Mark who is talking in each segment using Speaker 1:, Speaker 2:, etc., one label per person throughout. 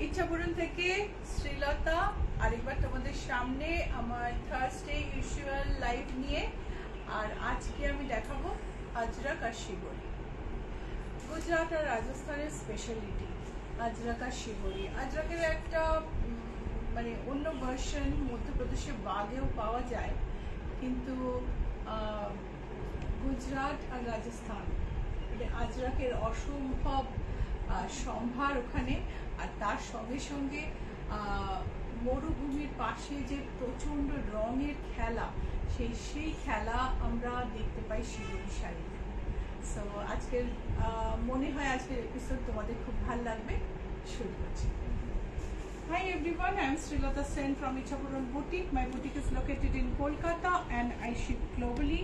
Speaker 1: ইচ্ছাপুরন থেকে শ্রীলতা আরেকবার তোমাদের সামনে আমার থার্সডে ইউজুয়াল লাইভ নিয়ে। আর আজকে আমি দেখাবো আজরাক আর শিবরি। গুজরাট আর রাজস্থানের স্পেশালিটি আজরাক আর শিবরি। আজরাকের একটা মানে অন্য ভার্সন মধ্যপ্রদেশে বাগেও পাওয়া যায়, কিন্তু গুজরাট আর রাজস্থান আজরাকের অসম্ভব সম্ভার ওখানে। আর তার সঙ্গে সঙ্গে মরুভূমির পাশে যে প্রচন্ড রঙের খেলা, সেই খেলা আমরা দেখতে পাই শিবরি শাড়িতে। সো আজকের মনে হয় আজকের এপিসোড তোমাদের খুব ভালো লাগবে। শুরু করছি। Hi everyone, I am Srilata Sen from Ichapuran Boutique. My boutique is located in Kolkata and I ship globally.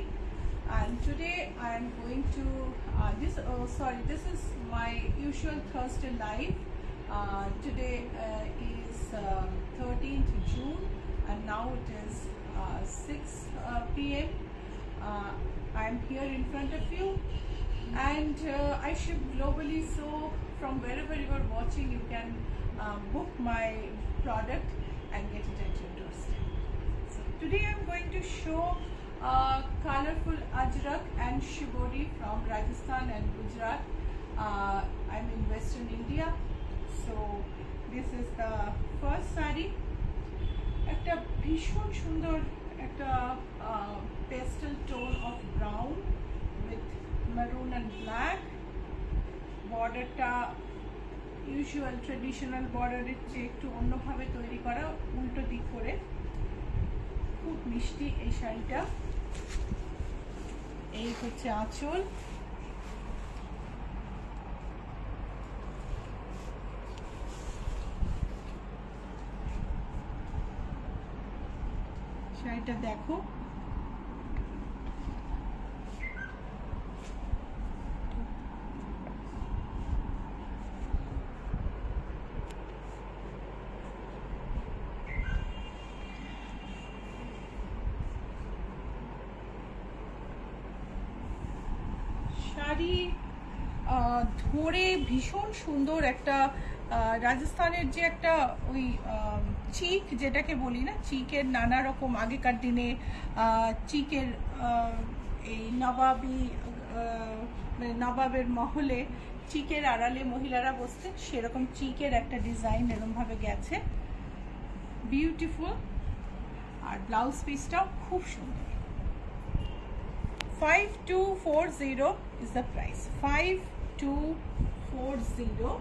Speaker 1: And today I am going to this is my usual Thursday live. Today is 13th June and now it is 6 p.m. I am here in front of you and I ship globally, so from wherever you are watching you can book my product and get it at your doorstep. So today I am going to show colorful Ajrak and Shibori from Rajasthan and Gujarat. I'm in Western India. So this is the first sari. একটা ভীষণ সুন্দর একটা pastel tone of brown with maroon and black. বর্ডারটা usual traditional বর্ডারের চেয়ে একটু অন্যভাবে তৈরি করা, উল্টো দিক করে। খুব মিষ্টি এই শাড়িটা। এই হচ্ছে আঁচল। শাড়িটা দেখো, শাড়ি ধরে ভীষণ সুন্দর একটা রাজস্থানের যে একটা ওই চিক যেটাকে বলি না, চিকের নানা রকম আগেকার দিনে চিকের এই নবাবের মহলে চিকের আড়ালে মহিলারা বসতেন, সেরকম চিকের একটা ডিজাইন এরকম ভাবে গেছে, বিউটিফুল। আর ব্লাউজ পিসটাও খুব সুন্দর। 5240 is the price. 5240.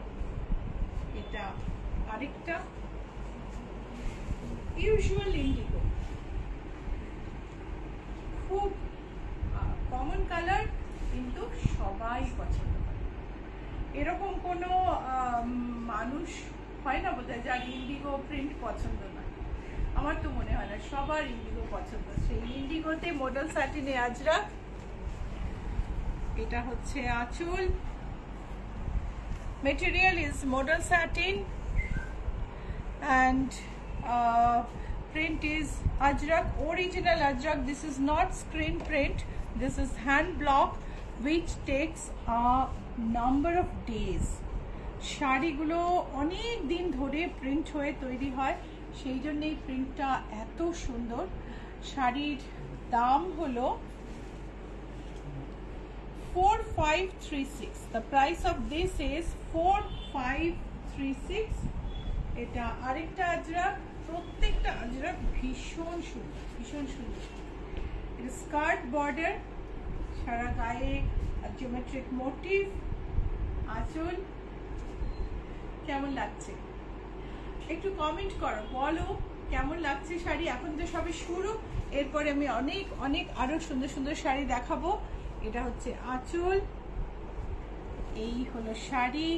Speaker 1: এটা আরেকটা ইউজুয়াল ইন্ডিগো, খুব কমন কালার, কিন্তু সবাই পছন্দ করে। এরকম কোনো মানুষ হয় না বোধহয় যার ইন্ডিগো প্রিন্ট পছন্দ না। আমার তো মনে হয় না, সবার ইন্ডিগো পছন্দ। সেই ইন্ডিগোতে মডেল স্যাটিনে আজরাক। এটা হচ্ছে আঁচল। Material is modal satin and print is Ajrak, original Ajrak. This is not screen print, this is hand block which takes a number of days. শাড়িগুলো অনেক দিন ধরে প্রিন্ট হয়ে তৈরি হয়, সেই জন্য এই প্রিন্টটা এত সুন্দর। শাড়ির দাম হলো 4536. The price of this is 4536. এটা আরেকটা আজরাক। প্রত্যেকটা আজরাক ভীষণ সুন্দর, ভীষণ সুন্দর। এটা স্কার্ট বর্ডার, সারা গায়ে জিওমেট্রিক মোটিভ, আঁচল। কেমন লাগছে একটু কমেন্ট করো, বলো কেমন লাগছে শাড়ি। এখন তো সবে শুরু, এরপরে আমি অনেক অনেক আরো সুন্দর সুন্দর শাড়ি দেখাবো। এটা হচ্ছে আঁচল, এই হলো sari.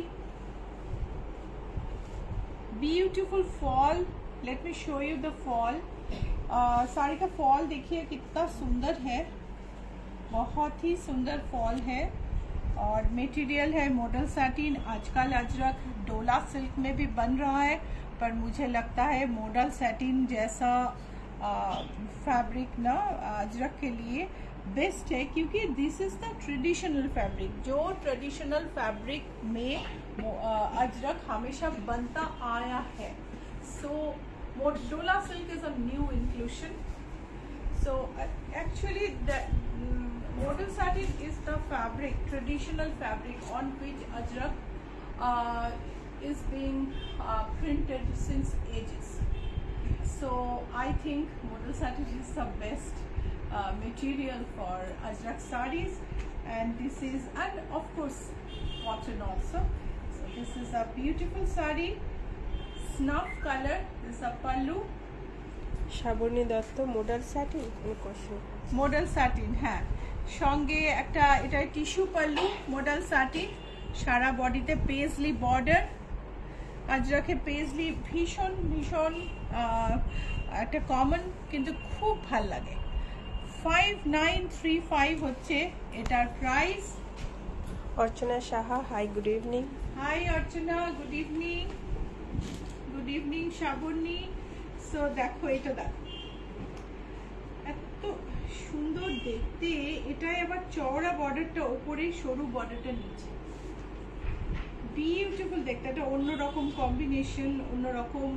Speaker 1: Beautiful fall, let me show you the fall. Sari का फॉल देखिए कितना सुंदर है, बहुत ही सुंदर फॉल है। और मटेरियल है मॉडल सैटिन। आजकल अजरक डोला सिल्क में भी बन रहा है, पर मुझे लगता है मॉडल सैटिन जैसा फैब्रिक ना अजरक के लिए बेस्ट है क्योंकि this is the traditional fabric. जो ट्रेडिशनल फैब्रिक में अजरक हमेशा बनता आया है. सो डोला silk is a new inclusion. So actually the modal satin is the fabric, traditional fabric on which ajrak is being printed since ages. So I think modal satin is the best material for ajrak sarees, and this is, and of course cotton also. So this is a beautiful saree, snuff color. This is a pallu.
Speaker 2: Shrabani Dutta modal satin
Speaker 1: modal satin, হ্যাঁ, সঙ্গে একটা এটা tissue pallu, modal satin, সারা বডিতে paisley border. আজরাকে পেজলি ভীষণ ভীষণ একটা common, কিন্তু খুব ভাল লাগে. 5935 হচ্ছে এটার price.
Speaker 2: Archana Saha, hi, good evening.
Speaker 1: Hi Archana, good evening. Good evening Shrabani. So দেখো, এটা দেখো, এত সুন্দর দেখতে. এটাই আবার চওড়া বর্ডারটা ওপরে, সরু বর্ডারটা নিচে, বিউটিফুল দেখতে. এটা অন্যরকম কম্বিনেশন, অন্যরকম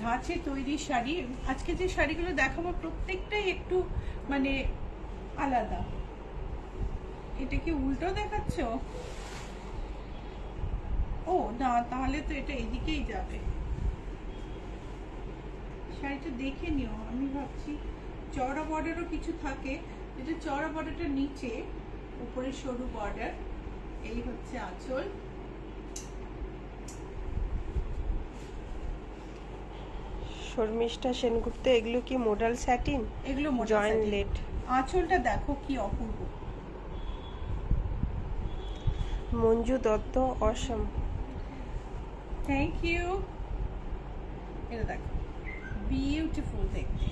Speaker 1: ধাঁচে তৈরি শাড়ি. আজকে যে শাড়িগুলো দেখাবো প্রত্যেকটাই একটু মানে আলাদা. এটা কি উল্টো দেখাচ্ছ? ও না, তাহলে তো এটা এদিকেই যাবে. শাড়িটা দেখে নিও. আমি ভাবছি চওড়া বর্ডারও কিছু থাকে. এটা চওড়া বর্ডারটা নিচে, উপরে সরু বর্ডার. এই হচ্ছে আঁচল.
Speaker 2: শর্মিষ্ঠা সেনগুপ্ত, এগুলো কি মোডাল স্যাটিন?
Speaker 1: এগুলো
Speaker 2: জয়েন্ট লেট.
Speaker 1: আঁচলটা দেখো কি অপূর্ব.
Speaker 2: মঞ্জু দত্ত, অসম.
Speaker 1: Thank you. এটা দেখো, beautiful দেখতে.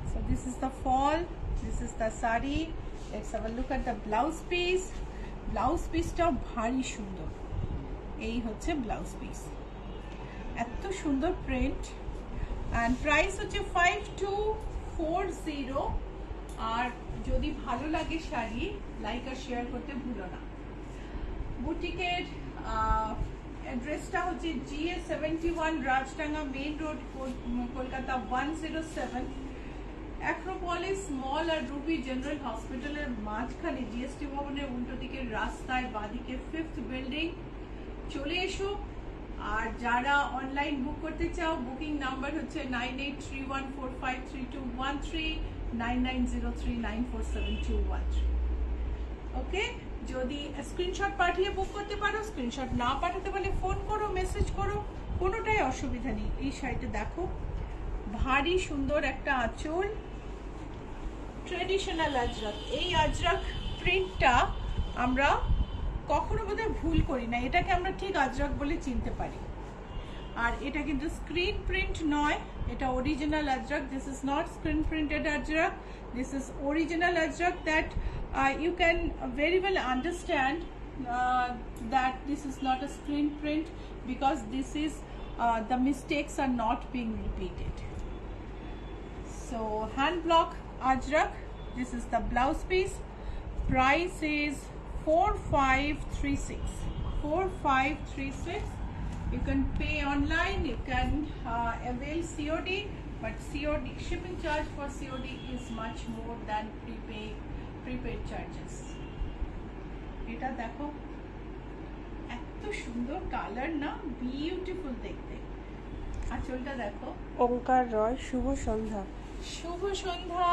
Speaker 1: So this is the fall, this is the saree. Let's have a look at the blouse piece. Blouse piece টা ভারী সুন্দর. এই হচ্ছে blouse piece, এত সুন্দর প্রিন্ট. and price হচ্ছে 5240. আর যদি ভালো লাগে শাড়ি, লাইক আর শেয়ার করতে ভুলো না. বুটিকের অ্যাড্রেসটা হচ্ছে GA71, Rajdanga main road, Kolkata 107. Acropolis mall আর রুবি জেনারেল হসপিটালের মাঝখানে, জিএসটি ভবনের উল্টো দিকের রাস্তায় বাঁদিকে 5th বিল্ডিং. চলে এসো. আর যারা অনলাইন বুক করতে চাও, বুকিং নাম্বার হচ্ছে 9831453213, 9903947213. ওকে, যদি স্ক্রিনশট পাঠিয়ে বুক করতে পারো, স্ক্রিনশট না পাঠাতে পারলে ফোন করো, মেসেজ করো, কোনোটাই অসুবিধা নেই. এই শাড়িটা দেখো, ভারী সুন্দর একটা আঁচল, ট্রেডিশনাল আজরাক. এই আজরাক প্রিন্টটা আমরা কখনো বোধহয় ভুল করি না. এটাকে আমরা ঠিক আজরাক বলে চিনতে পারি. আর এটা কিন্তু স্ক্রিন প্রিন্ট নয়, এটা original Ajrak. This is not screen printed Ajrak. This is original ajrak that you can very well understand that this is not a screen print, because this is the mistakes are not being repeated. So hand block ajrak. This is the blouse piece. Price is 4536. 4536. You can pay online. You can avail COD. But COD, shipping charge for COD is much more than prepaid charges. এটা দেখো, এত সুন্দর colour না, beautiful দেখতে. আঁচলটা দেখো.
Speaker 2: ওঙ্কার রয়, শুভ সন্ধ্যা.
Speaker 1: শুভ সন্ধ্যা.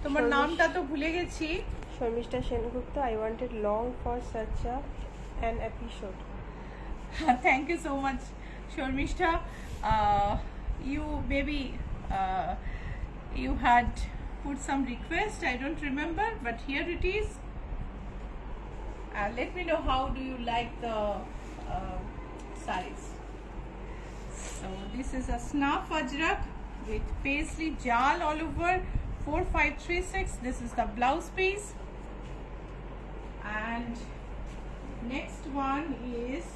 Speaker 1: তোমার নামটা তো ভুলে গেছি.
Speaker 2: Sharmistha Sengupta, I wanted long for such an episode.
Speaker 1: Thank you so much, Shormishta. You maybe you had put some request, I don't remember, but here it is. Let me know how do you like the sarees. So this is a snuff ajrak with paisley jal all over. 4536. This is the blouse piece. And next one is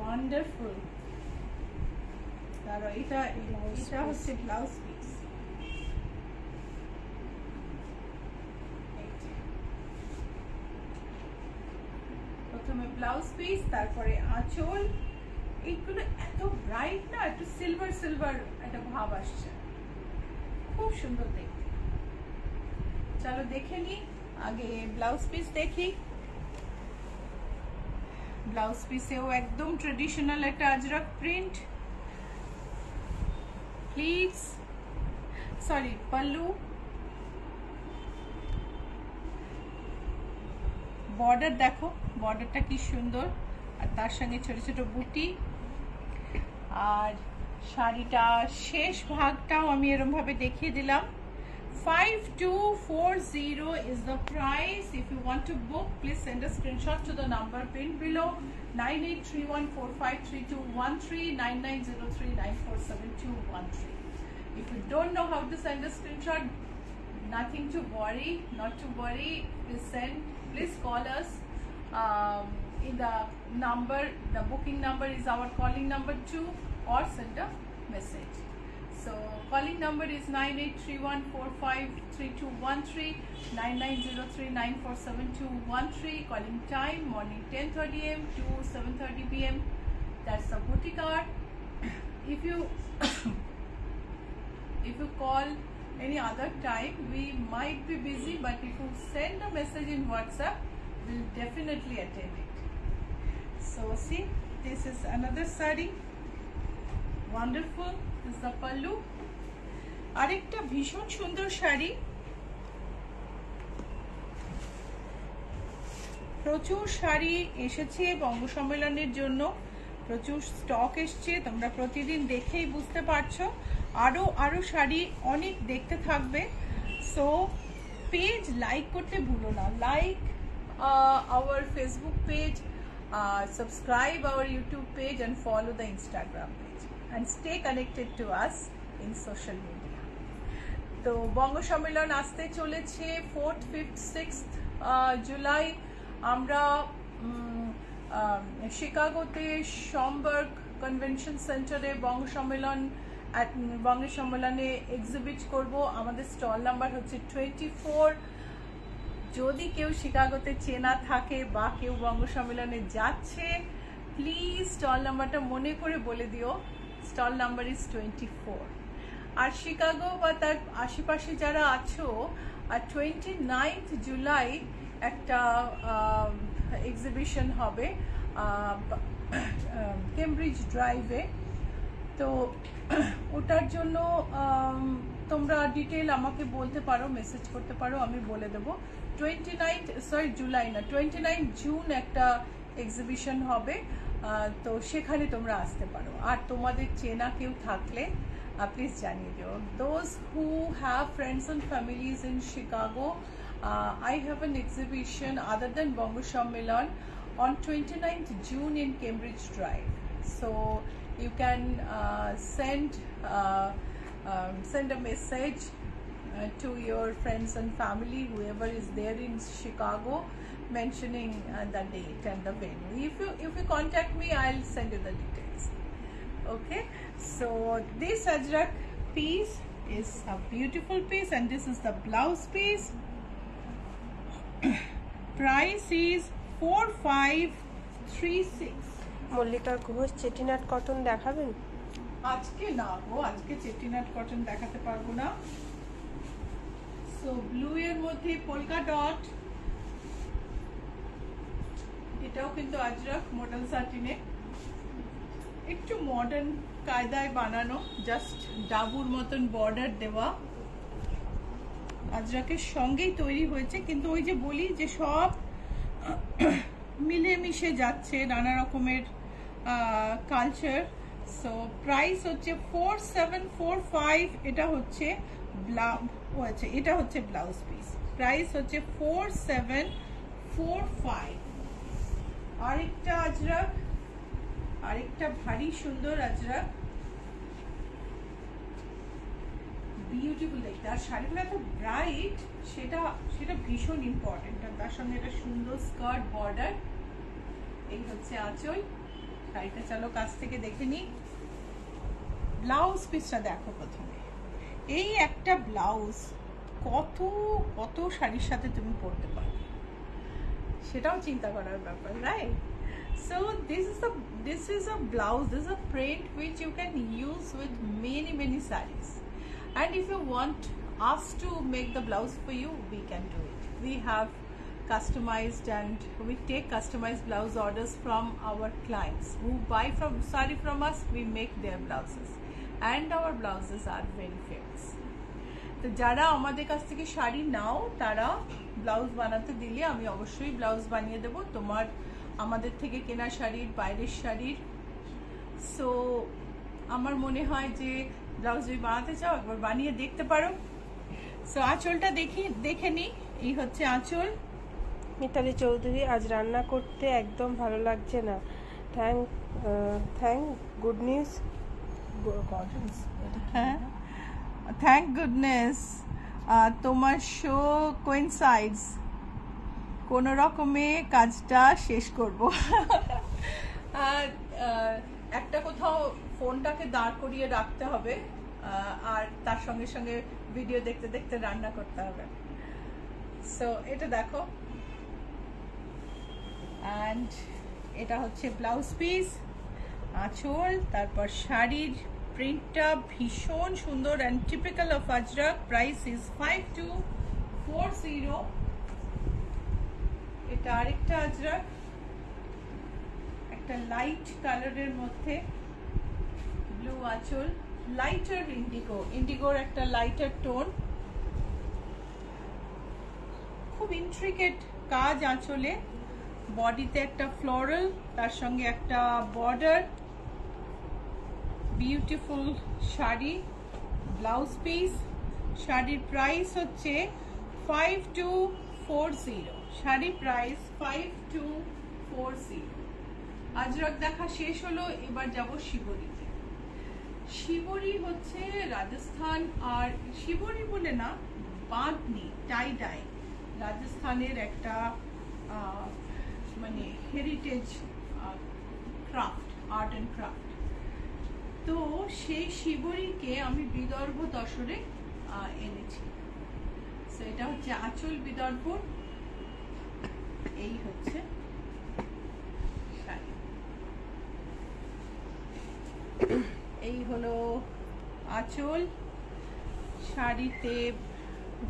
Speaker 1: wonderful. এটা হচ্ছে blouse piece. প্রথমে blouse piece, তারপরে আঁচল। এইগুলো এত bright না, একটু silver silver একটা ভাব আসছে, খুব সুন্দর দেখতে। চলো দেখে নি, আগে ব্লাউজ পিস দেখি। ব্লাউজ পিসেও একদম ট্রেডিশনাল একটা Ajrak print, please sorry pallu. Border দেখো, বর্ডারটা কি সুন্দর, আর তার সঙ্গে ছোট ছোট বুটি। আর শাড়িটা শেষ ভাগটাও আমি এরকম ভাবে দেখিয়ে দিলাম। 5240 is the price. If you want to book, please send a screenshot to the number pinned below, 9831453213, 9903947213. If you don't know how to send a screenshot, nothing to worry, not to worry. Please call us. In the number, the booking number is our calling number too, or send a message. So calling number is 9831453213, 9903947213. Calling time morning 10:30 a.m. to 7:30 p.m. That's the boutique card. If you call any other time, we might be busy, but if you send a message in WhatsApp, we'll definitely attend it. So see, this is another saree, wonderful. This is the pallu. আরেকটা ভীষণ সুন্দর শাড়ি, প্রচুর শাড়ি এসেছে বঙ্গ সম্মেলনের জন্য, প্রচুর stock এসছে, তোমরা প্রতিদিন দেখেই বুঝতে পারছো। আরো শাড়ি অনেক দেখতে থাকবে। সো পেজ লাইক করতে ভুলো না, like our Facebook page, subscribe our YouTube page and follow the Instagram page and stay connected to us in social media. তো বঙ্গ সম্মেলন আসতে চলেছে 4th, 5th, 6th জুলাই। আমরা শিকাগোতে শমবার্গ কনভেনশন সেন্টারে বঙ্গ সম্মেলনে এক্সিবিট করব। আমাদের স্টল নাম্বার হচ্ছে 24। যদি কেউ শিকাগোতে চেনা থাকে বা কেউ বঙ্গ সম্মেলনে যাচ্ছে, প্লিজ স্টল নাম্বারটা মনে করে বলে দিও। Stall number is 24। আর শিকাগো বা তার আশেপাশে যারা আছো, আর 29th জুলাই একটা এক্সিবিশন হবে কেমব্রিজ ড্রাইভে। তো ওটার জন্য তোমরা ডিটেল আমাকে বলতে পারো, মেসেজ করতে পারো, আমি বলে দেবো। 29 জুন একটা এক্সিবিশন হবে, তো সেখানে তোমরা আসতে পারো। আর তোমাদের চেনা কেউ থাকলে প্লিজ জানিয়ে দিও। Those who have friends and families in Chicago, I have an exhibition other than Bongo Sammelan on 29th June in Cambridge Drive. So you can send a message to your friends and family, whoever is there in Chicago, mentioning the date and the venue. If you contact me, I'll send you the details. Okay, so this ajrak piece is a beautiful piece, and this is the blouse piece. Price is 4536.
Speaker 2: Mallika Ghosh Chettinad cotton দেখাবেন?
Speaker 1: আজকে না গো, আজকে চেটিনাট cotton দেখাতে পারবো না। So blue এর মধ্যে polka dot, এটাও কিন্তু আজরাক মডেল সাটিনে, একটু মডার্ন কায়দায় বানানো, জাস্ট ডাবুর মতন বর্ডার দেওয়া, আজরাকের সঙ্গেই তৈরি হয়েছে। কিন্তু ওই যে বলি যে সব মিলেমিশে যাচ্ছে, নানা রকমের কালচার। সো প্রাইস হচ্ছে 4745। এটা হচ্ছে এটা হচ্ছে ব্লাউজ পিস। প্রাইস হচ্ছে 4745। আরেকটা আজরাক, আরেকটা ভারী সুন্দর আজরাক, বিউটিফুল দেখতে। আর শাড়িগুলো এত ব্রাইট, সেটা ভীষণ ইম্পর্টেন্ট। আর তার সঙ্গে একটা সুন্দর স্কার্ট বর্ডার। এই হচ্ছে আঁচল। শাড়িটা চলো কাছ থেকে দেখে নিই। ব্লাউজ পিসটা দেখো প্রথমে। এই একটা ব্লাউজ কত কত শাড়ির সাথে তুমি পরতে পারো। সেটাও চিন্তা করার ব্যাপার, right? So this is a blouse, this is a print which you can use with many sarees, and if you want us to make the blouse for you, we can do it. We have customized, and we take customized blouse orders from our clients who buy saree from us. We make their blouses, and our blouses are very famous. তো যারা আমাদের কাছ থেকে শাড়ি নাও তারা blouse বানাতে দিলে আমি অবশ্যই ব্লাউজ বানিয়ে দেব তোমার আমাদের থেকে কেনা শাড়ির, বাইরের শাড়ির। সো আমার মনে হয় যে ব্লাউজ যদি বানাতে চাও একবার বানিয়ে দেখতে পারো। সো আঁচলটা দেখে নি, এই হচ্ছে আঁচল।
Speaker 2: মিতালি চৌধুরী, আজ রান্না করতে একদম ভালো লাগছে না। Thank goodness.
Speaker 1: হ্যাঁ, থ্যাংক গুডনেস তোমার শো কোইনসাইডস, কোন রকমে কাজটা শেষ করব। আর একটা কোথাও ফোনটাকে দাঁড় করিয়ে রাখতে হবে, আর তার সঙ্গে সঙ্গে ভিডিও দেখতে দেখতে রান্না করতে হবে। সো এটা দেখো, অ্যান্ড এটা হচ্ছে ব্লাউজ পিস, আঁচল, তারপর শাড়ির প্রিন্টটা ভীষণ সুন্দর and typical of Ajrak. Price is 5240। এটা আরেকটা আজরাক, একটা লাইট কালারের মধ্যে ব্লু আঁচল, লাইটার ইন্ডিগোর একটা লাইটার টোন, খুব ইন্ট্রিকেট কাজ আঁচলে। বডিতে একটা ফ্লোরাল, তার সঙ্গে একটা border, beautiful sari, blouse piece. শাড়ির প্রাইস হচ্ছে 5240। শাড়ির প্রাইস 5240। আজরাক দেখা শেষ হলো, এবার যাব শিবরীতে। শিবরী হচ্ছে রাজস্থান, আর শিবরী বলে না, বাঁধনি, টাই ডাই, রাজস্থানের একটা মানে heritage craft, art and craft. তো সেই শিবরীকে আমি বিদর্ভ তসরে এনেছি। সো এটা হচ্ছে আঁচল বিদর্ভ, এই হচ্ছে শাড়ি, এই হলো আঁচল। শাড়িতে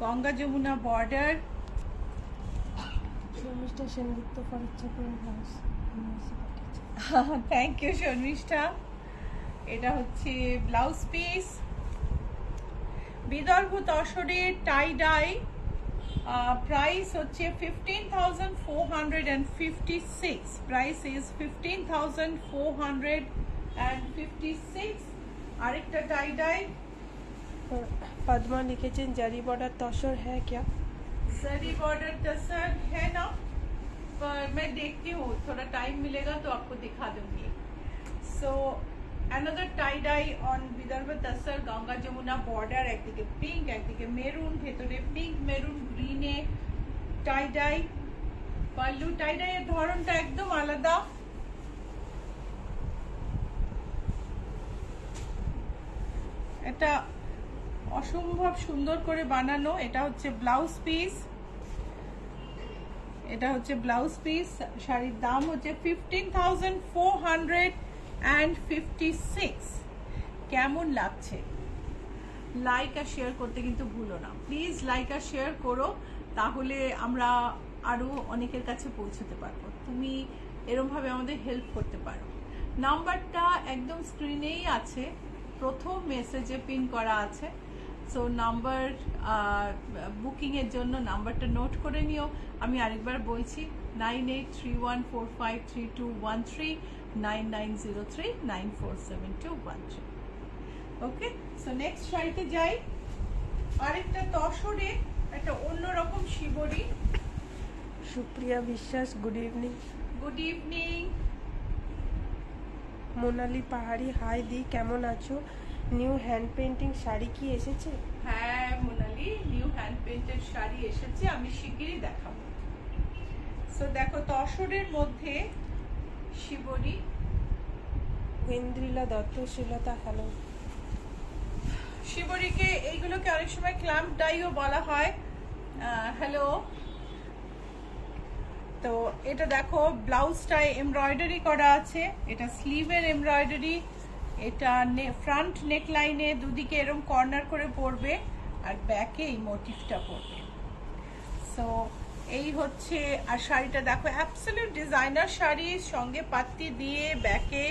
Speaker 1: Ganga Jamuna border.
Speaker 2: Sharmishtha Sengupta for Ichchha print house.
Speaker 1: Thank you Sharmishtha. এটা হচ্ছে ব্লাউজ পিস, বিদর্ভ তসরে টাই ডাই। প্রাইস হচ্ছে 15,456। Price is 15,456। আরেকটা টাই ডাই।
Speaker 2: पद्मा लिखेছেন জারি बॉर्डर तसर है क्या?
Speaker 1: जरी बॉर्डर तसर है ना, पर मैं देखती हूँ, थोड़ा टाइम मिलेगा तो आपको दिखा दूंगी। So another tie dye on Vidarbha tussar, Ganga Jamuna border, একদিকে পিঙ্ক একদিকে মেরুন, ভেতরে পিঙ্ক মেরুন গ্রিনে tie dye. Pallu tie dye এর ধরনটা একদম আলাদা। এটা অসম্ভব সুন্দর করে বানানো। এটা হচ্ছে ব্লাউজ পিস, এটা হচ্ছে ব্লাউজ পিস। শাড়ির দাম হচ্ছে 15,456। কেমন লাগছে? লাইক আর শেয়ার করতে কিন্তু ভুলো না, প্লিজ লাইক আর শেয়ার করো, তাহলে আমরা আরো অনেকের কাছে পৌঁছতে পারবো। তুমি এরকম ভাবে আমাদের হেল্প করতে পারো। নাম্বারটা একদম স্ক্রিনেই আছে, প্রথম মেসেজে পিন করা আছে। সো নাম্বার বুকিং এর জন্য নাম্বারটা নোট করে নিও। আমি আরেকবার বলছি, 9831453213, 9903947213। ওকে, সো নেক্সট শাড়িতে যাই। আরেকটা তসরে একটা অন্যরকম শিবরী।
Speaker 2: সুপ্রিয়া বিশ্বাস, good evening.
Speaker 1: Good evening.
Speaker 2: Monali পাহাড়ি, হাই দি, কেমন আছো? নিউ হ্যান্ড পেইন্টিং শাড়ি কি এসেছে?
Speaker 1: হ্যাঁ Monali, new hand painted sari এসেছে, আমি শিগগিরই দেখাবো। সো দেখো, তসরের মধ্যে শিবরী।
Speaker 2: ইন্দ্রিলা দত্ত, শ্রীলতা, হ্যালো।
Speaker 1: শিবরীকে এইগুলোকে অনেক সময় ক্ল্যাম্প ডাইও বলা হয়। হ্যালো। তো এটা দেখো ব্লাউজটায় এমব্রয়ডারি করা আছে, এটা স্লিভের এমব্রয়ডারি, এটা ফ্রন্ট নেক লাইনে দুদিকে এরকম কর্নার করে পড়বে আর ব্যাকে এই মোটিভটা পড়বে। সো এই হচ্ছে, আর শাড়িটা দেখো অ্যাবসলিউট ডিজাইনার শাড়ি, সঙ্গে পাত্তি দিয়ে ব্যাকে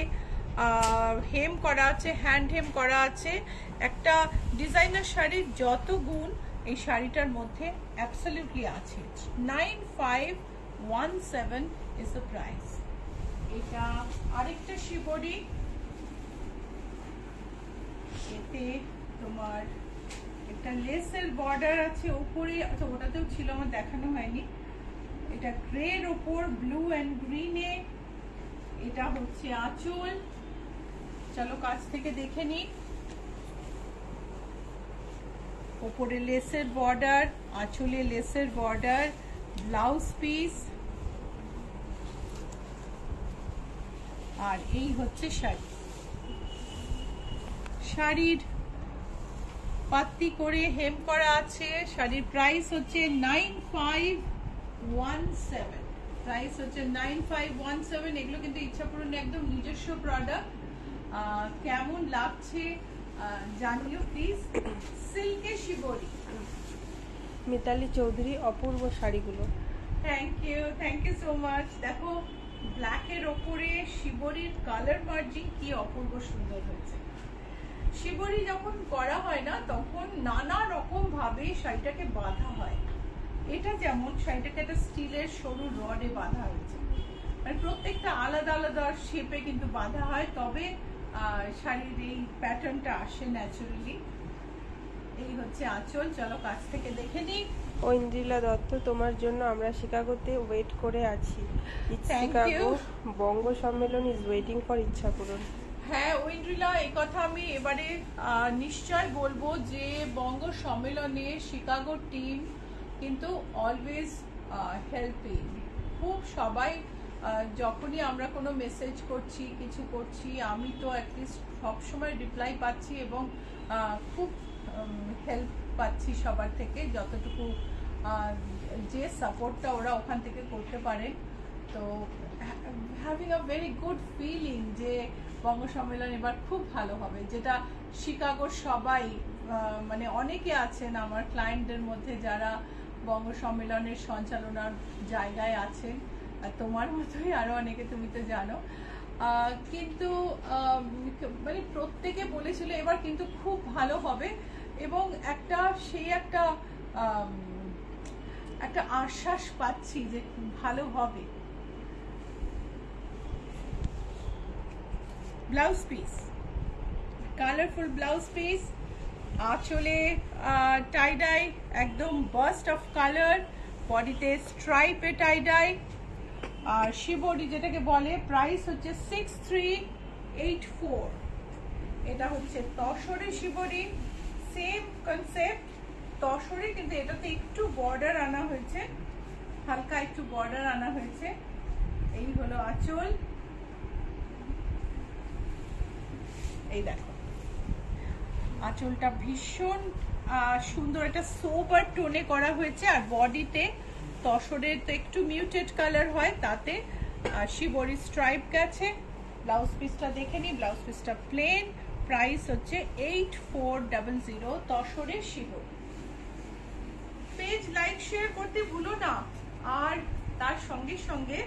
Speaker 1: হেম করা আছে, হ্যান্ড হেম করা আছে। একটা ডিজাইনার শাড়ির যত গুণ এই শাড়িটার মধ্যে অ্যাবসলিউটলি আছে। 9517 ইজ দ্য প্রাইস। এটা আরেকটা শিবরি, এতে তোমার একটা লেসের বর্ডার আছে উপরে, আচ্ছা ওটাতেও ছিল আমার দেখানো হয়নি। এটা গ্রের উপর ব্লু অ্যান্ড গ্রিনে, এটা হচ্ছে আঁচল। চলো কাছ থেকে দেখে নি। উপরে লেসের বর্ডার, আঁচলে লেসের বর্ডার, ব্লাউজ পিস, আর এই হচ্ছে শাড়ি। শাড়ির পাত্তি করে হেম করা আছে। শাড়ির প্রাইস হচ্ছে 9517। প্রাইস হচ্ছে 9517। এগুলো কিন্তু ইচ্ছাপূরণ একদম নিজস্ব প্রোডাক্ট। কেমন লাগছে জানিও প্লিজ। সিল্কের শিবরি,
Speaker 2: মিতালি চৌধুরী, অপূর্ব শাড়িগুলো।
Speaker 1: Thank you so much. দেখো ব্ল্যাকের ওপরে শিবরির কালার মার্জিং কি অপূর্ব সুন্দর হয়েছে। শিবরি যখন করা হয় না তখন নানা রকম ভাবে শাড়িটাকে বাঁধা হয়। এটা যেমন শাড়িটাকে একটা স্টিলের সরু রডে বাঁধা হয়েছে, মানে প্রত্যেকটা আলাদা আলাদা শেপে কিন্তু বাঁধা হয়, তবে শাড়ির এই প্যাটার্নটা আসে ন্যাচারালি। এই হচ্ছে আঁচল। চলো কাছ থেকে দেখে নিই।
Speaker 2: ঐন্দ্রিলা দত্ত, তোমার জন্য আমরা শিকাগোতে ওয়েট করে আছি। শিকাগো বঙ্গ সম্মেলন ইজ ওয়েটিং ফর ইচ্ছাপূরণ।
Speaker 1: হ্যাঁ ঐন্দ্রিলা, এই কথা আমি এবারে নিশ্চয় বলবো যে বঙ্গ সম্মেলনে শিকাগো টিম কিন্তু অলওয়েজ হেল্পিং। খুব সবাই যখনই আমরা কোনো মেসেজ করছি, কিছু করছি, আমি তো অ্যাটলিস্ট সবসময় রিপ্লাই পাচ্ছি এবং খুব হেল্প পাচ্ছি সবার থেকে, যতটুকু যে সাপোর্টটা ওরা ওখান থেকে করতে পারে। তো having a very good feeling যে বঙ্গ সম্মেলন এবার খুব ভালো হবে, যেটা শিকাগোর সবাই মানে অনেকে আছেন আমার ক্লায়েন্টদের মধ্যে যারা বঙ্গ সম্মেলনের সঞ্চালনার জায়গায় আছেন, তোমার মতোই আরো অনেকে, তুমি তো জানো। কিন্তু মানে প্রত্যেকে বলেছিল এবার কিন্তু খুব ভালো হবে, এবং একটা আশ্বাস পাচ্ছি যে ভালো হবে। Blouse piece, colourful blouse piece, আঁচলে টাই ডাই, একদম বার্স্ট অফ কালার, বডিতে স্ট্রাইপে টাই ডাই, আর শিবরি যেটাকে বলে। প্রাইস হচ্ছে 6384। এটা হচ্ছে তসরে শিবরি, সেম কনসেপ্ট তসরে, কিন্তু এটাতে একটু বর্ডার আনা হয়েছে, হালকা একটু বর্ডার আনা হয়েছে। এই হলো আঁচল। এই দেখো আঁচলটা ভীষণ সুন্দর, একটা সোবার টোনে করা হয়েছে, আর বডিতে তসরের তো একটু মিউটেড কালার হয়, তাতে শিবরি স্ট্রাইপ গেছে। ব্লাউজ পিসটা দেখে নি, ব্লাউজ পিসটা প্লেন। প্রাইস হচ্ছে 8400 তসরের শিবরি। পেজ লাইক শেয়ার করতে ভুলো না, আর তার সঙ্গে সঙ্গে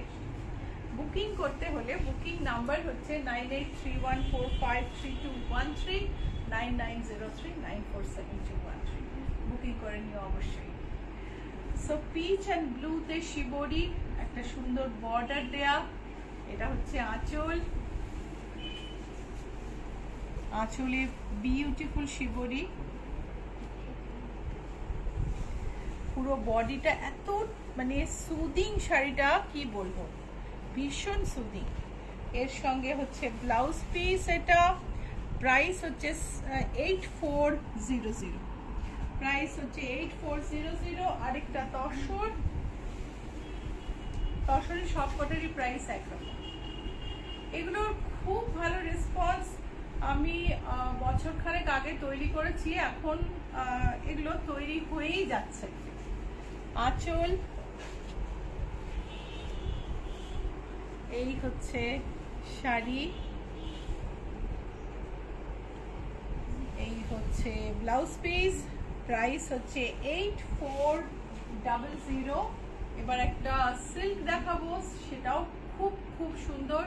Speaker 1: বুকিং করতে হলে বুকিং নাম্বার হচ্ছে 9831453213, 9903947213। বুকিং করে নিও অবশ্যই। সো পিচ অ্যান্ড ব্লুতে শিবরি, একটা সুন্দর বর্ডার দেয়া। এটা হচ্ছে আঁচল, আঁচলে বিউটিফুল শিবরি। পুরো বডিটা এত মানে সুদিং শাড়িটা, কি বলবো, ভীষণ সুদিং। এর সঙ্গে হচ্ছে ব্লাউজ পিস। এটা প্রাইস হচ্ছে 8400। প্রাইস হচ্ছে 8400। আরেকটা তসর, তসরের সব কটারই প্রাইস একরকম। এগুলোর খুব ভালো রেসপন্স। আমি বছর খানেক আগে তৈরি করেছি, এখন এগুলো তৈরি হয়েই যাচ্ছে। আঁচল, এই হচ্ছে শাড়ি, এই হচ্ছে ব্লাউজ পিস, প্রাইস হচ্ছে 8400। এবার একটা সিল্ক দেখাবো, সেটাও খুব খুব সুন্দর।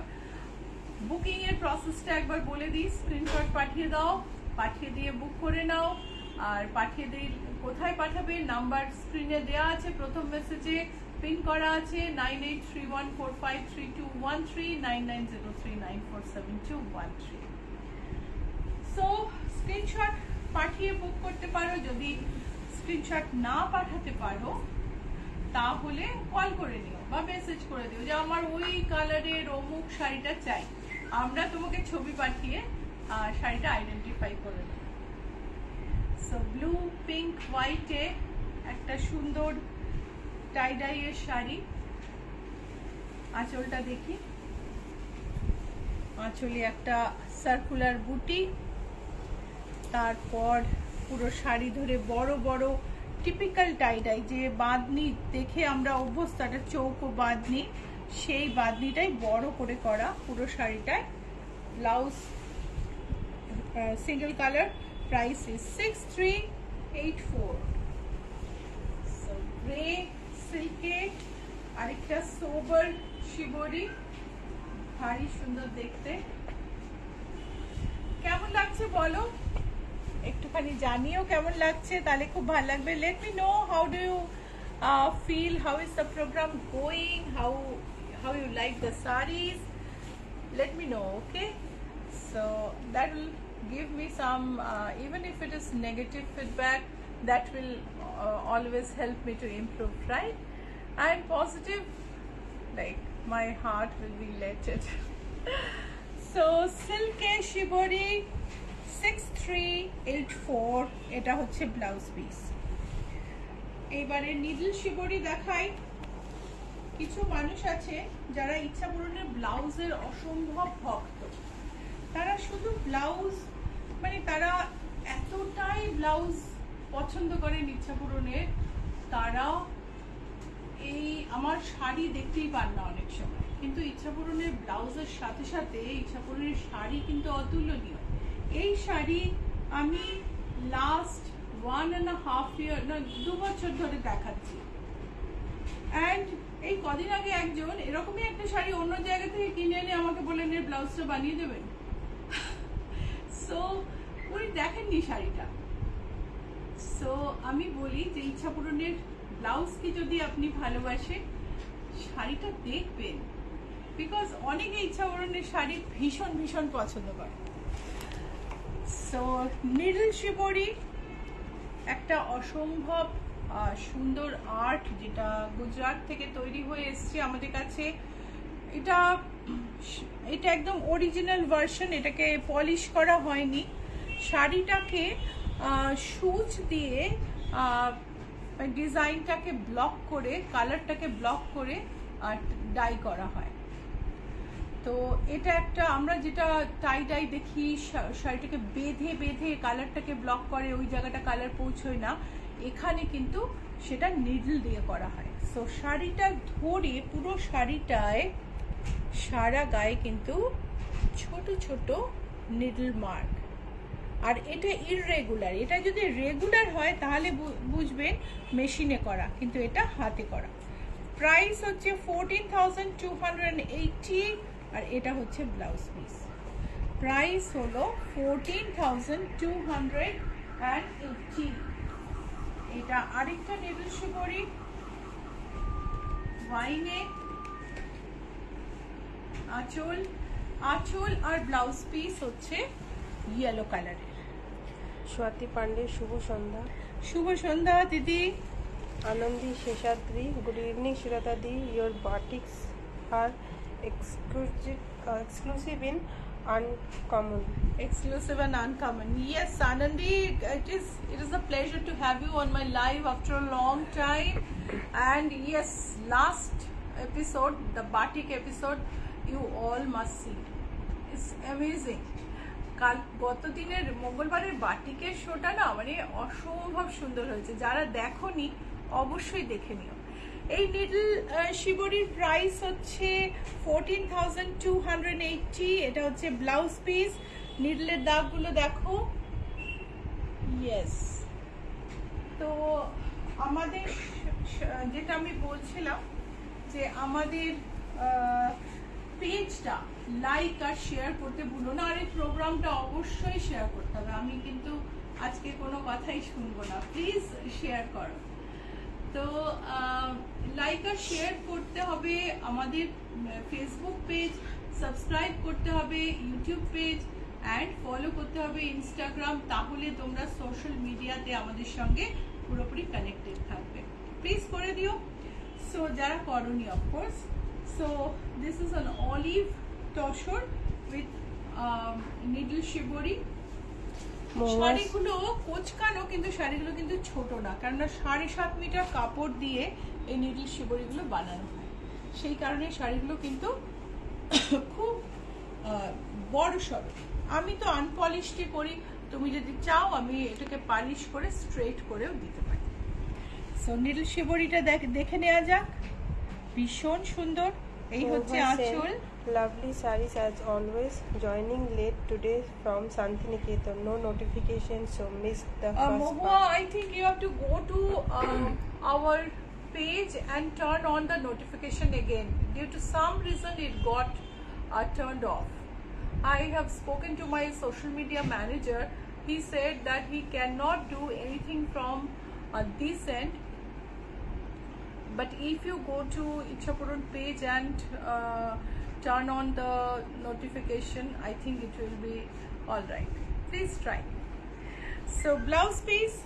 Speaker 1: বুকিং এর প্রসেসটা একবার বলে দিই, স্ক্রিনশট পাঠিয়ে দাও, পাঠিয়ে দিয়ে বুক করে নাও। আর পাঠিয়ে দিই কোথায় পাঠাবে, নাম্বার স্ক্রিনে দেওয়া আছে, প্রথম মেসেজে পিন করা আছে 9831453213 9903947213। সো স্ক্রিনশট পাঠিয়ে বুক করতে পারো। যদি স্ক্রিনশট না পাঠাতে পারো তাহলে কল করে নিও বা মেসেজ করে দিও যে আমার ওই কালারের অমুক শাড়িটা চাই, আমরা তোমাকে ছবি পাঠিয়ে শাড়িটা আইডেন্টিফাই করে নেব। সো ব্লু পিঙ্ক হোয়াইটে একটা সুন্দর টাই ডাই এর শাড়ি। আঁচলটা দেখি, আঁচলে একটা সার্কুলার বুটি, তারপর পুরো শাড়ি ধরে বড় বড় টিপিক্যাল টাই ডাই, যে বাঁধনি দেখে আমরা অভ্যস্ত, একটা চৌকো বাঁধনি, সেই বাঁধনিটাই বড় করে করা পুরো শাড়িটায়। Blouse single colour, price is 6384। So grey সিল্কে আরেকটা সোবার শিবরি, ভারী সুন্দর দেখতে। কেমন লাগছে বলো, একটুখানি জানিও কেমন লাগছে, তাহলে খুব ভালো লাগবে। Let me know how do you feel, how is the programme going, how you like the sarees. Let me know, okay? So that will give me some, even if it is negative feedback, that will always help me to improve, right? And positive, like my heart will be elated. So silke shibori 6384, এটা হচ্ছে blouse piece. এবারে needle শিবরি দেখাই। কিছু মানুষ আছে যারা ইচ্ছা পূরণের ব্লাউজের অসম্ভব ভক্ত, তারা শুধু ব্লাউজ, মানে তারা এতটাই ব্লাউজ পছন্দ করেন ইচ্ছা পূরণের, তারা এই আমার শাড়ি দেখতেই পান না অনেক সময়, কিন্তু ইচ্ছা পূরণের ব্লাউজের সাথে সাথে ইচ্ছা পূরণের শাড়ি কিন্তু অতুলনীয়। এই শাড়ি আমি লাস্ট 1.5 year, না 2 বছর ধরে দেখাচ্ছি। অ্যান্ড এই কদিন আগে একজন এরকমই একটা শাড়ি অন্য জায়গা থেকে কিনে এনে আমাকে বললেন এর ব্লাউজটা বানিয়ে দেবেন। সো উনি দেখেননি শাড়িটা। সো আমি বলি যে ইচ্ছা পূরণের ব্লাউজ কি যদি আপনি ভালোবাসেন, শাড়িটা দেখবেন, বিকজ অনেকে ইচ্ছা পূরণের শাড়ি ভীষণ ভীষণ পছন্দ করে। সো নিডল শিবরি একটা অসম্ভব সুন্দর আর্ট, যেটা গুজরাট থেকে তৈরি হয়ে এসছে আমাদের কাছে। এটা একদম অরিজিনাল ভার্সন, এটাকে পলিশ করা হয়নি। শাড়িটাকে সূচ দিয়ে ডিজাইনটাকে ব্লক করে, কালারটাকে ব্লক করে ডাই করা হয়। তো এটা একটা, আমরা যেটা টাই ডাই দেখি শাড়িটাকে বেঁধে বেঁধে কালারটাকে ব্লক করে, ওই জায়গাটা কালার পৌঁছয় না, এখানে কিন্তু সেটা নিডল দিয়ে করা হয়। সো শাড়িটা ধরে পুরো শাড়িটায় সারা গায়ে কিন্তু ছোট ছোট নিডল মার্ক। আর এটা ইররেগুলার, এটা যদি রেগুলার হয় তাহলে বুঝবেন মেশিনে করা, কিন্তু এটা হাতে করা। প্রাইস হচ্ছে 14,280, আর এটা হচ্ছে ব্লাউজ পিস। প্রাইস হলো 14,280। এটা আরেকটা নিডল শিবরি ওয়াইনে, আঁচল আর ব্লাউজ পিস হচ্ছে ইয়েলো কালারের।
Speaker 2: স্বাতি পান্ডে, শুভ সন্ধ্যা।
Speaker 1: শুভ সন্ধ্যা দিদি।
Speaker 2: আনন্দী শেষাদ্রি, গুড ইভিনিং শ্রীলতা দি, your batiks are exclusive in uncommon.
Speaker 1: Exclusive and uncommon. Yes, Anandi, it is a pleasure to have you on my live after a long time. And yes, last episode, the batik episode, you all must see. It's amazing. গত দিনের মঙ্গলবারের বাটিকের শোটা না মানে অসম্ভব সুন্দর হয়েছে। যারা দেখোনি অবশ্যই দেখে নিও। এই নিডল শিবরির প্রাইস হচ্ছে 14,280। এটা হচ্ছে ব্লাউজ পিস। নিডলের দাগগুলো দেখো। ইয়েস, তো আমাদের যেটা আমি বলছিলাম যে আমাদের পেজটা লাইক আর শেয়ার করতে ভুলো না, আর এই প্রোগ্রামটা অবশ্যই শেয়ার করতে হবে। আমি কিন্তু আজকে কোনো কথাই শুনবো না, প্লিজ শেয়ার করো। তো লাইক আর শেয়ার করতে হবে, আমাদের ফেসবুক পেজ সাবস্ক্রাইব করতে হবে, ইউটিউব পেজ অ্যান্ড ফলো করতে হবে ইনস্টাগ্রাম, তাহলে তোমরা সোশ্যাল মিডিয়াতে আমাদের সঙ্গে পুরোপুরি কানেক্টেড থাকবে। প্লিজ করে দিও। সো যারা করনি of course. So this is an olive tussar with needle shibori. শাড়িগুলো কোচকানো, কিন্তু শাড়িগুলো কিন্তু ছোট না, কেননা 7.5 মিটার কাপড় দিয়ে এই নিডল শিবরিগুলো বানানো হয়, সেই কারণে শাড়িগুলো কিন্তু খুব বড় সড়ো। আমি তো আনপলিশড করি, তুমি যদি চাও আমি এটাকে পালিশ করে স্ট্রেট করেও দিতে পারি। সো নিডল শিবরিটা দেখে নেওয়া যাক, ভীষণ সুন্দর। এই হচ্ছে আঁচল।
Speaker 2: Lovely sarees as always. Joining late today from Santiniketan. No notification, so missed the first
Speaker 1: Mohua,
Speaker 2: part.
Speaker 1: I think you have to go to our page and turn on the notification again. Due to some reason, it got turned off. I have spoken to my social media manager. He said that he cannot do anything from this end. But if you go to Ichhapuran page and turn on the notification, I think it will be all right. Please try. So blouse piece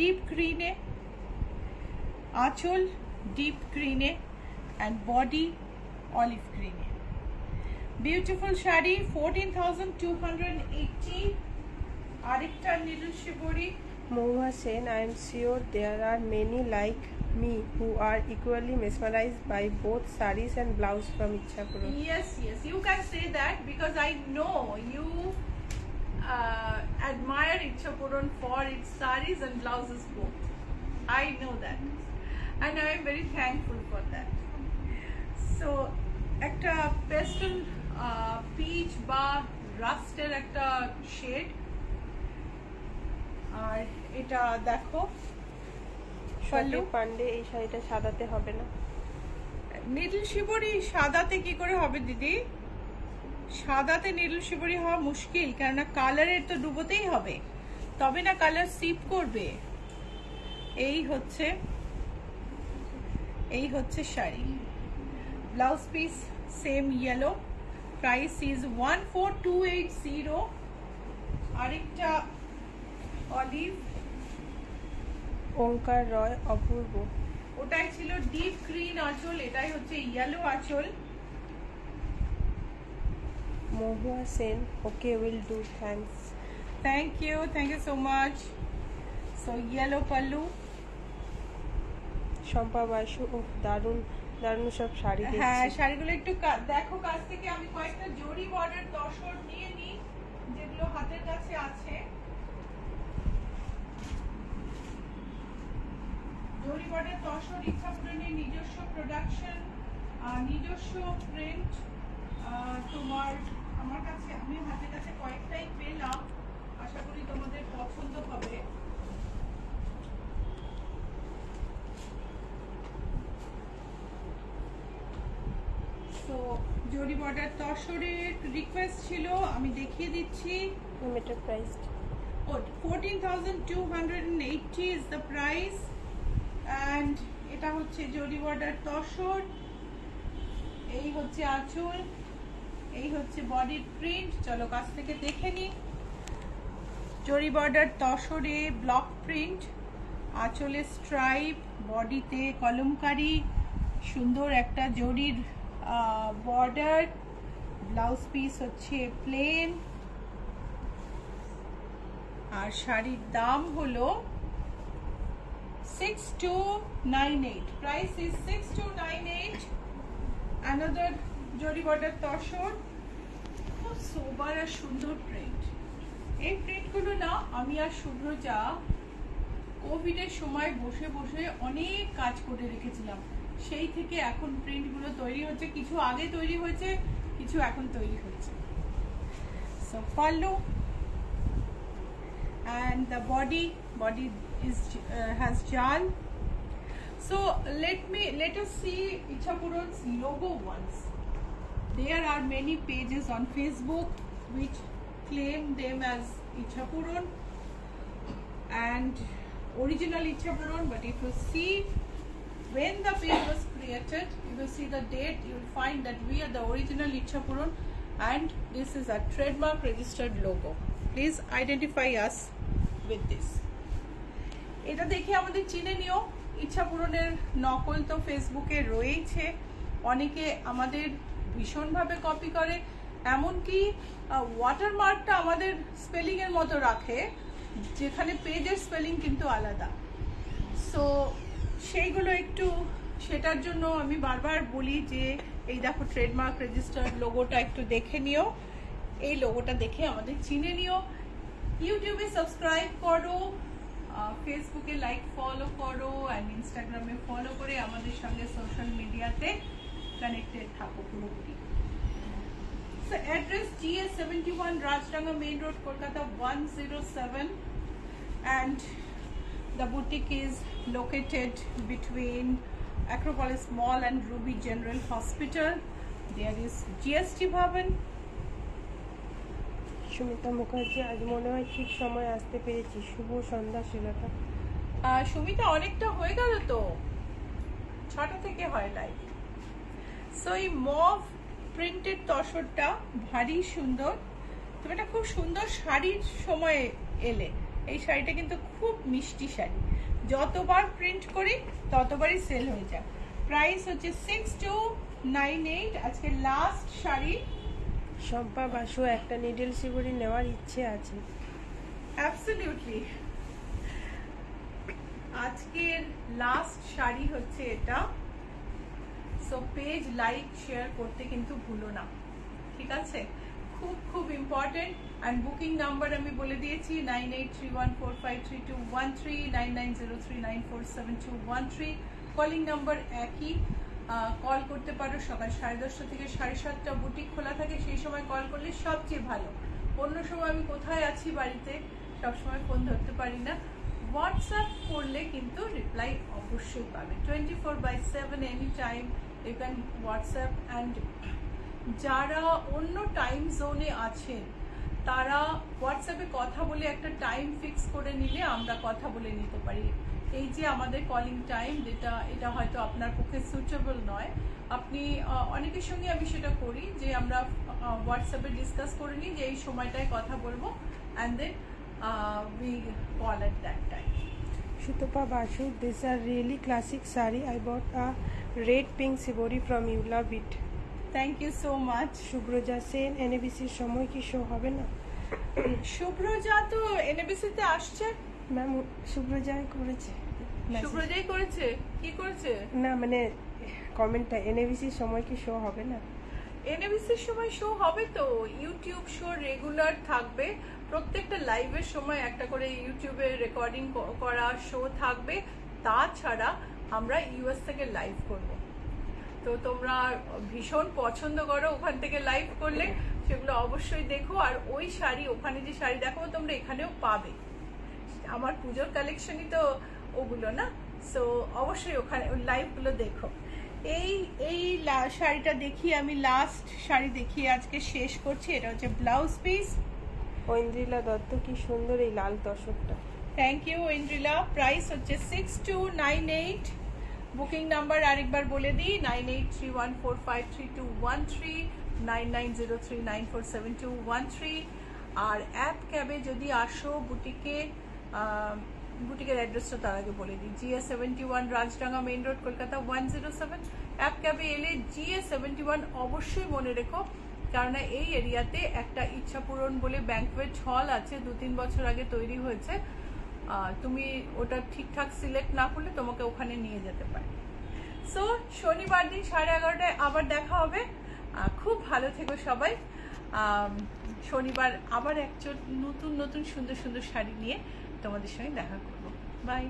Speaker 1: deep green, achol deep green, and body olive green. Beautiful shadi, 14,280. Arikta needle shibori.
Speaker 2: Mohua Sen, I am sure there are many like me who are equally mesmerized by both sarees and blouse from Ichhapuram.
Speaker 1: Yes, you can say that because I know you admire Ichhapuran for its sarees and blouses both. I know that, and I am very thankful for that. So, ekta pastel peach ba ruster ekta shade, আর এটা দেখো
Speaker 2: সল্লু পান্ডে। এই শাড়িটা সাদাতে হবে না।
Speaker 1: Needle শিবরি সাদাতে কি করে হবে দিদি? সাদাতে নিডল শিবরি হওয়া মুশকিল, কেননা কালারের তো ডুবোতেই হবে, তবে না কালার সিপ করবে। এই হচ্ছে sari. Blouse piece same yellow. Price is 14,280। আরেকটা অলিভ,
Speaker 2: ওঙ্কার রয় অপূর্ব।
Speaker 1: ওটাই ছিল ডিপ গ্রিন আঁচল, এটাই হচ্ছে ইয়েলো আঁচল।
Speaker 2: Mahua Sen, okay will do, thanks.
Speaker 1: Thank you so much. So yellow pallu.
Speaker 2: Shampa Basu, ও দারুণ দারুণ সব শাড়ি দেখছি।
Speaker 1: হ্যাঁ, শাড়িগুলো একটু দেখো কাছ থেকে। আমি কয়েকটা জরি বর্ডার তসর নিয়ে নিই যেগুলো হাতের কাছে আছে। জরি বর্ডার তসর ইচ্ছাপুরনের নিজস্ব প্রোডাকশন, নিজস্ব প্রিন্ট। তোমার আমার কাছে, আমি হাতের কাছে কয়েকটাই পেলাম, আশা করি তোমাদের পছন্দ হবে। তো জরি বর্ডার তসরের রিকোয়েস্ট ছিল, আমি দেখিয়ে দিচ্ছি।
Speaker 2: Limited price.
Speaker 1: 14,280 is the price, and এটা হচ্ছে জরি বর্ডার তসর। এই হচ্ছে আঁচল, এই হচ্ছে বডির প্রিন্ট। চলো কাছ থেকে দেখে নি। জরি বর্ডার তসরে ব্লক প্রিন্ট, আঁচলে স্ট্রাইপ, বডিতে কলমকারি, সুন্দর একটা জরির বর্ডার। ব্লাউজ পিস হচ্ছে প্লেন, আর শাড়ির দাম হলো 6,298। Price is 6,298। অ্যানাদার জরি বর্ডার তসর, খুব সোবার আর সুন্দর প্রিন্ট। এই প্রিন্টগুলো না আমি আর শুভ্রজা কোভিডের সময় বসে বসে অনেক কাজ করে রেখেছিলাম, সেই থেকে এখন প্রিন্টগুলো তৈরি হচ্ছে, কিছু আগে তৈরি হয়েছে, কিছু এখন তৈরি হচ্ছে। So pallu and the body is has jal. So let us see Ichhapuron's logo once. There are many pages on Facebook which claim them as Ichhapuron and original Ichhapuron, but if you see when the page was created, you will see the date, you will find that we are the original Ichhapuron and this is a trademark registered logo. Please identify us with this. এটা দেখে আমাদের চিনে নিও। ইচ্ছাপূরণের নকল তো ফেসবুকে রয়েছে, অনেকে আমাদের ভীষণভাবে কপি করে, এমনকি ওয়াটারমার্কটা আমাদের স্পেলিং এর মতো রাখে, যেখানে পেজের স্পেলিং কিন্তু আলাদা। সো সেইগুলো একটু, সেটার জন্য আমি বারবার বলি যে এই দেখো ট্রেডমার্ক রেজিস্টার্ড লোগোটা একটু দেখে নিও, এই লোগোটা দেখে আমাদের চিনে নিও। ইউটিউবে সাবস্ক্রাইব করো, ফেসবুকে লাইক ফলো করো, অ্যান্ড ইনস্টাগ্রামে ফলো করে আমাদের সঙ্গে সোশ্যাল মিডিয়াতে কানেক্টেড থাকো পুরোপুরি। So address GS71 Rajranga Main Road, Kolkata 107, and the boutique is located between Acropolis Mall and Ruby General Hospital. There is GST Bhavan.
Speaker 2: Sumita Mukherjee, আজ মনে হয় ঠিক সময় আসতে পেরেছি। শুভ সন্ধ্যা শিলতা।
Speaker 1: সুমিতা, অনেকটা হয়ে গেল তো, 6টা থেকে হয় লাইভ। সো এই মভ প্রিন্টেড তসরটা ভারী সুন্দর, তুমি এটা খুব সুন্দর শাড়ির সময় এলে। এই শাড়িটা কিন্তু খুব মিষ্টি শাড়ি, যতবার প্রিন্ট করি ততবারই সেল হয়ে যায়। প্রাইস হচ্ছে 6298। আজকে লাস্ট শাড়ি।
Speaker 2: শম্পা বাসু, একটা নিডল শিবরি নেওয়ার ইচ্ছে আছে।
Speaker 1: অ্যাবসলিউটলি, আজকের লাস্ট শাড়ি হচ্ছে এটা। সো পেজ লাইক শেয়ার করতে কিন্তু ভুলো না, ঠিক আছে? খুব খুব ইম্পর্টেন্ট। অ্যান্ড বুকিং নাম্বার আমি বলে দিয়েছি 9831453213, 9903947213। কলিং নাম্বার একই, কল করতে পারো সকাল 10:30 থেকে 7:30 বুটিক খোলা থাকে, সেই সময় কল করলে সবচেয়ে ভালো। অন্য সময় আমি কোথায় আছি বাড়িতে, সবসময় ফোন ধরতে পারি না। হোয়াটসঅ্যাপ করলে কিন্তু রিপ্লাই অবশ্যই পাবে 24/7 any time. You can WhatsApp. And যারা অন্য টাইম জোনে আছেন তারা হোয়াটসঅ্যাপে কথা বলে একটা টাইম ফিক্স করে নিলে আমরা কথা বলে নিতে পারি। এই যে আমাদের কলিং টাইম, যেটা এটা হয়তো আপনার পক্ষে সুটেবল নয়, আপনি অনেকের সঙ্গে আমি সেটা করি যে আমরা হোয়াটসঅ্যাপে ডিসকাস করে নিই যে এই সময়টায় কথা বলবো, and then we call at that time.
Speaker 2: Sutopa Basu, these are really classic sari. I bought a red pink shibori from you. Love it.
Speaker 1: Thank you so much.
Speaker 2: Shubroja Sen, NABC সময় কি show হবে না?
Speaker 1: শুভ্রজা তো NABC তে আসছে।
Speaker 2: Ma'am শুভ্রজাই করেছে।
Speaker 1: শুভ্রজাই করেছে? কি করেছে?
Speaker 2: না মানে কমেন্টটা, NABC সময় কি শো হবে না?
Speaker 1: NABCর সময় শো হবে তো, ইউটিউব শো রেগুলার থাকবে। প্রত্যেকটা লাইভের সময় একটা করে ইউটিউবে রেকর্ডিং করা শো থাকবে। তাছাড়া আমরা ইউএস থেকে লাইভ করব, তো তোমরা ভীষণ পছন্দ করো ওখান থেকে লাইভ করলে, সেগুলো অবশ্যই দেখো। আর ওই শাড়ি, ওখানে যে শাড়ি দেখাবো তোমরা এখানেও পাবে, আমার পুজোর কালেকশনই তো ওগুলো না। সো অবশ্যই ওখানে লাইভগুলো দেখো। এই শাড়িটা দেখিয়ে আমি লাস্ট শাড়ি দেখিয়ে আজকে শেষ করছি। এটা হচ্ছে ব্লাউজ পিস।
Speaker 2: ঐন্দ্রিলা দত্ত, কি সুন্দর এই লাল তসরটা।
Speaker 1: Thank you Aindrila. প্রাইস হচ্ছে 6298। বুকিং নাম্বার আরেকবার বলে দিই 9831453213, 9903947213। আর অ্যাপ ক্যাবে যদি আসো বুটিকে, বুটিকের অ্যাড্রেসটা তার আগে বলে দিই, GS71 Rajdanga main road, Kolkata 107। App ক্যাবে এলে GS71 অবশ্যই মনে রেখো, কারণ এই এরিয়াতে একটা ইচ্ছাপূরণ বলে ব্যাংকুয়েট হল আছে, 2-3 বছর আগে তৈরি হয়েছে। তুমি ওটা ঠিকঠাক সিলেক্ট না করলে তোমাকে ওখানে নিয়ে যেতে পারে। সো শনিবার দিন 11:30টায় আবার দেখা হবে। খুব ভালো থেকো সবাই। শনিবার আবার নতুন নতুন সুন্দর সুন্দর শাড়ি নিয়ে তোমাদের সঙ্গে দেখা করবো। বাই।